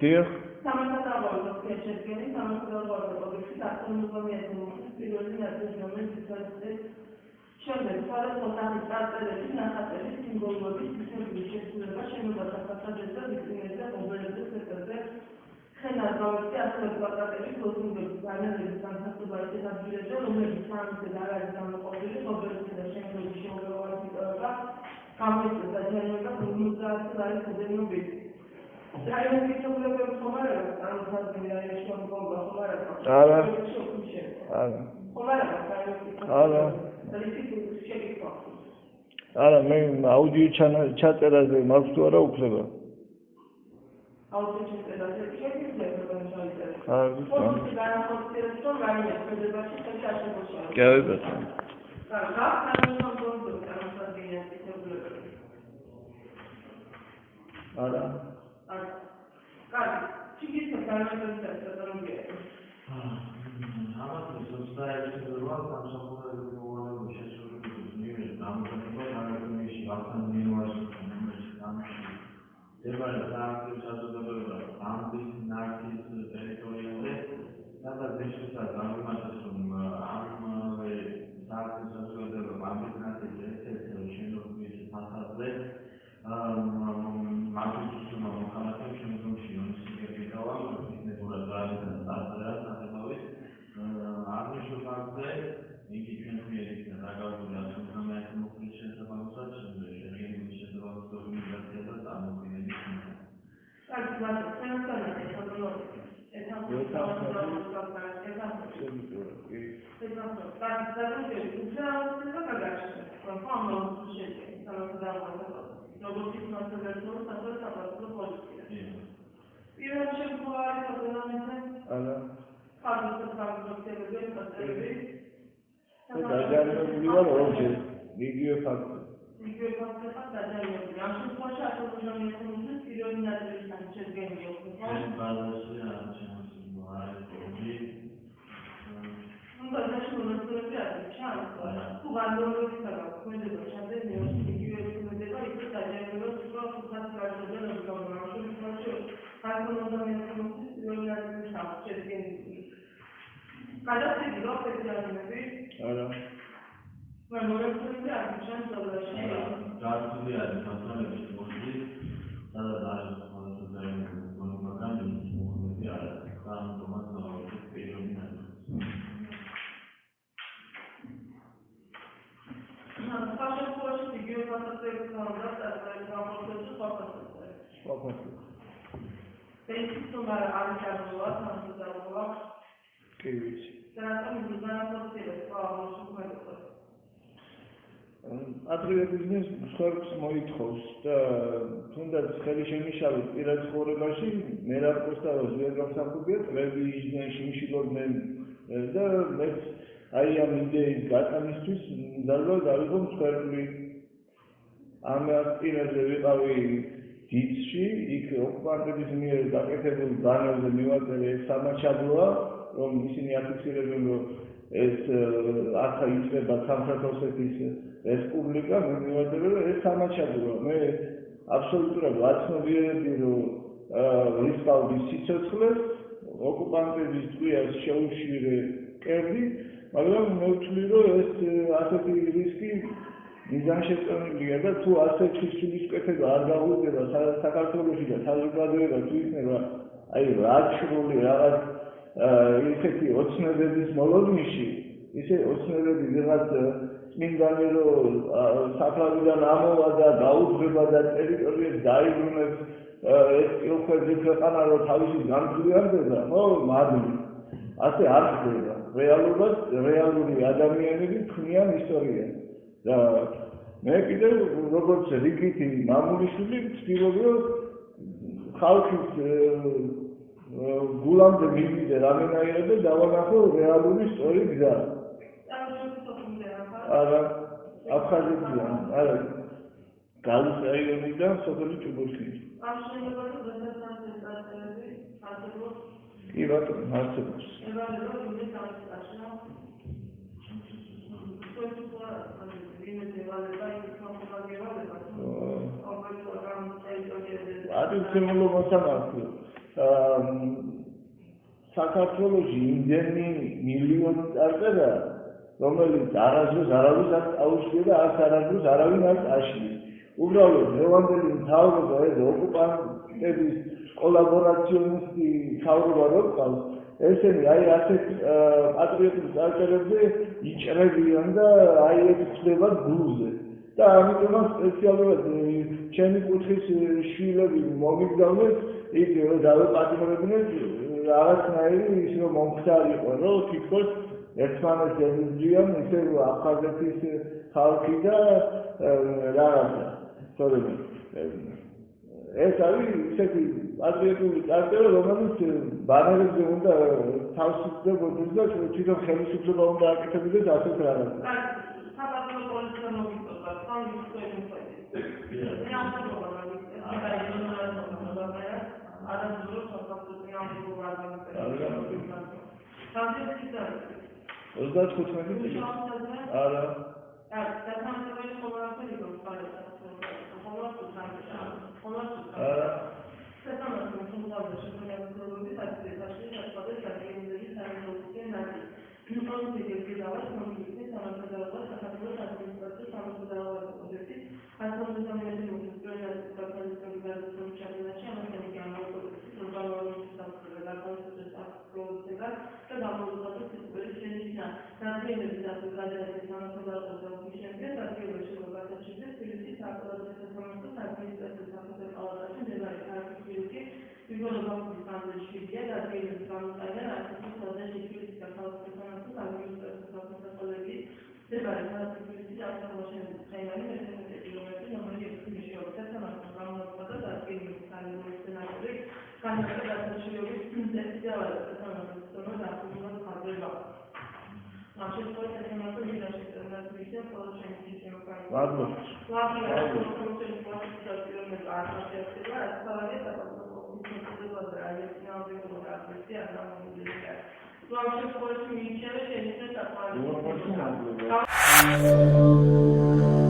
Dear. შემდეგ სხვადასხვა წარწერების ნახატების სიმბოლოების ისეთი შესრულება შენობათა ფასადებზე და ვიტრინებზე და მობილებზე ცეცხლზე ხენად გავაკეთე ასევე პლაკატების ლოზუნგების განაზრების განსახილება ისეთ ადგილებზე რომლებიც სამისად არ არის გამოყოფილი მობილებზე და შემდგომში შეუძლებლობა გამოიწვია დაჯერება 50 ლარის ოდენობით რაიონის მიცვალებულების ხომარება წარმოადგენს რაიონის შემდგომობა ხომარება არა არა მე აუდიო ჩაწერაზე მაქვს თუ არა უფლება აუდიო ჩაწერაზე შეიძლება ადრევე ბიზნეს მსხვერპლს მოითხოვს და თუნდაც ხელი შემიშავეთ პირად ცხოვრებაში მე რა პროსტავას ვერ გავსახურდია წლები იჯდნენ შიმშილობდნენ და მეც აი ამ იდეის გატანისთვის მზადვა გავიყო მსხვერპლი ამ წინაზე ვიყავი დიცში იქ ოკუპანტების მიერ გაკეთებულ ბანერზე მივაწერე სამაჩაბლოა რომ ისინი აფიქსირებენ რომ ეს ახლა იწება სამხრეთ ოსეთის რესპუბლიკა მე მივაწერე რომ ეს სამაჩაბლოა მე აბსოლუტურად ვაცნობიერებდი რომ ვისწავლის სიცოცხლეს ოკუპანტების ტყვიას შეუშვირე კერდი მაგრამ მე ვთვლი რომ ეს ასეთი რისკი მიზანშეწონილია და თუ ასე ჩისულის კეთება არ გაუძლება საქართველოში და საზოგადოება თუ იქნება აი რაცრული რაღაც ისეთი ოცნებების მოლოდინში ისე ოცნებები ვიღაც წმინდანი რომ საფლავიდან ამოვა და გაუძღება და ტერიტორიებს დაიბრუნებს ეს უხვედი ქვეყანა რომ თავისი განხილვიანდება ხო მადლი ასე არ ხდება რეალური ადამიანები ქმნიან ისტორიას და მე კიდევ როგორც რიგითი მამულიშვილი ვცდილობ რომ ხალხის გულამდე მივიდე რამენაირად და დავანახო რეალური სწორი გზა. არა, აფხაზეთიდან, არა. გალის რაიონიდან სოფელი ჭუბურში. კი ბატონო, არსებობს. პატივცემულობასთან ახლო. საქართველოში იმდენი მილიონი წარწერა, რომელიც არასდროს არავის არ აუშვია და არც არასდროს არავინ არ აშლის. უბრალოდ დღევანდელი მთავრობა ეს ოკუპანტების კოლაბორაციონისტი მთავრობა რო ყავს, ესენი აი ასეთ პატრიოტულ წარწერებზე იჭრებიან და აი ეს ხდება გულზე. და ამიტომაც სპეციალურად ჩემი კუთხის შვილები მომიგზავნეს იქ დავეპატიმრებინეთ რაღაცნაირი ის რომ მომხდარიყო რომ თითქოს ერთმანეთს ეზრდიან ისე აფხაზეთის ხალხი და რაღაცა თორემ ეს არის ისეთი პატრიოტული წარწერა რომელიც ბანერებზე უნდა თავს იწდებოდეს და თვითონ ხელისუფლება უნდა აკეთებდეს ასეთ რაღაცას. საქართველოს პოლიცია მოგიწევდა Wow.